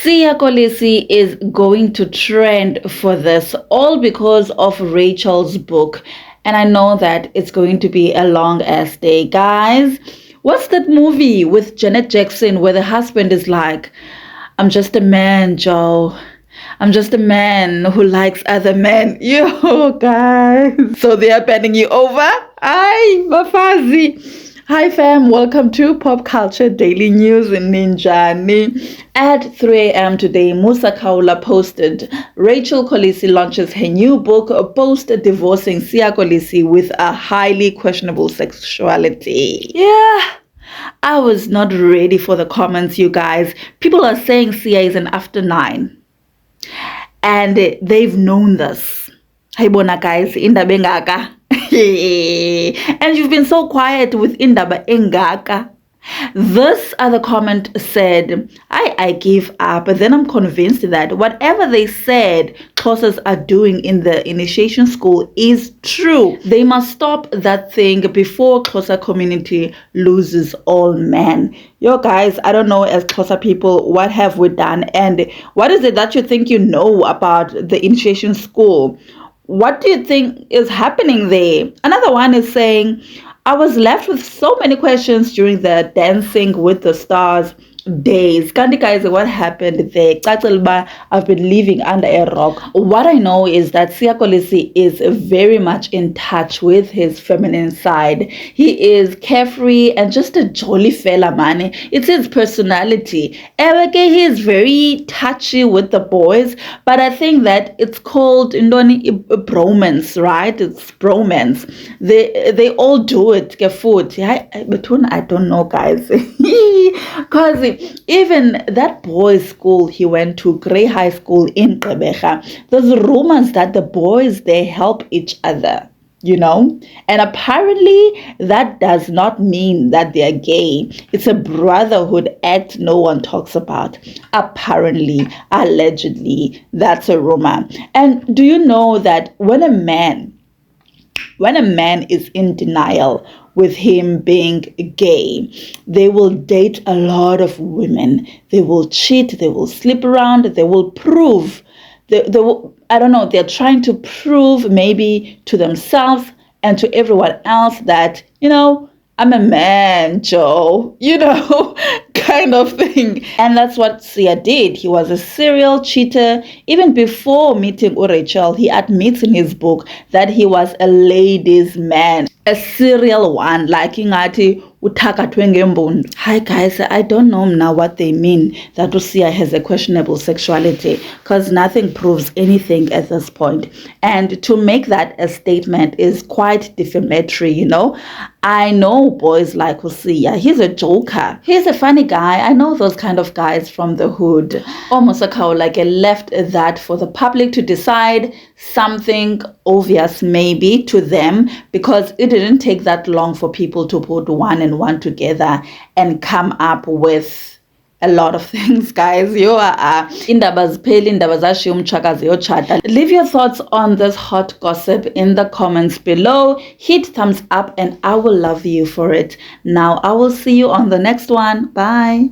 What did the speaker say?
Siya Kolisi is going to trend for this, all because of Rachel's book. And I know that it's going to be a long ass day. Guys, what's that movie with Janet Jackson where the husband is like, I'm just a man, Joe. I'm just a man who likes other men. Yo, guys. So they are penning you over? Ay, Mafazi. Hi fam, welcome to Pop Culture Daily News in Ninjani. At 3 a.m. today, Musa Kaula posted, Rachel Kolisi launches her new book, post divorcing Siya Kolisi with a highly questionable sexuality. Yeah, I was not ready for the comments, you guys. People are saying Siya is an after 9. And they've known this. Hey bona guys, indaba engaka. And you've been so quiet with indaba engaka. This other comment said, I give up, but then I'm convinced that whatever they said Xhosas are doing in the initiation school is true. They must stop that thing before Xhosa community loses all men. Yo guys, I don't know, as Xhosa people, what have we done? And what is it that you think you know about the initiation school? What do you think is happening there? Another one is saying, I was left with so many questions during the Dancing with the Stars days. Kanti guys, what happened there? I've been living under a rock. What I know is that Siya Kolisi is very much in touch with his feminine side. He is carefree and just a jolly fella, man. It's his personality. He is very touchy with the boys, but I think that it's called bromance, right? It's bromance. They all do it. I don't know, guys. Because even that boys' school he went to, Grey High School in Gqeberha, there's rumors that the boys, they help each other, you know? And apparently that does not mean that they're gay. It's a brotherhood act no one talks about. Apparently, allegedly, that's a rumor. And do you know that when a man is in denial with him being gay, they will date a lot of women. They will cheat, they will sleep around, they will prove, they will, I don't know, they're trying to prove maybe to themselves and to everyone else that, you know, I'm a man, Joe, you know, kind of thing. And that's what Siya did. He was a serial cheater. Even before meeting Rachel, he admits in his book that he was a ladies' man, a serial one, like ingati uthakathwe ngembundu. Hi guys, I don't know now what they mean that Siya has a questionable sexuality, because nothing proves anything at this point. And to make that a statement is quite defamatory, you know. I know boys like Siya. He's a joker. He's a funny guy. I know those kind of guys from the hood. Almost like left that for the public to decide, something obvious maybe to them, because it didn't take that long for people to put one and one together and come up with a lot of things, guys. Leave your thoughts on this hot gossip in the comments below. Hit thumbs up and I will love you for it. Now I will see you on the next one. Bye.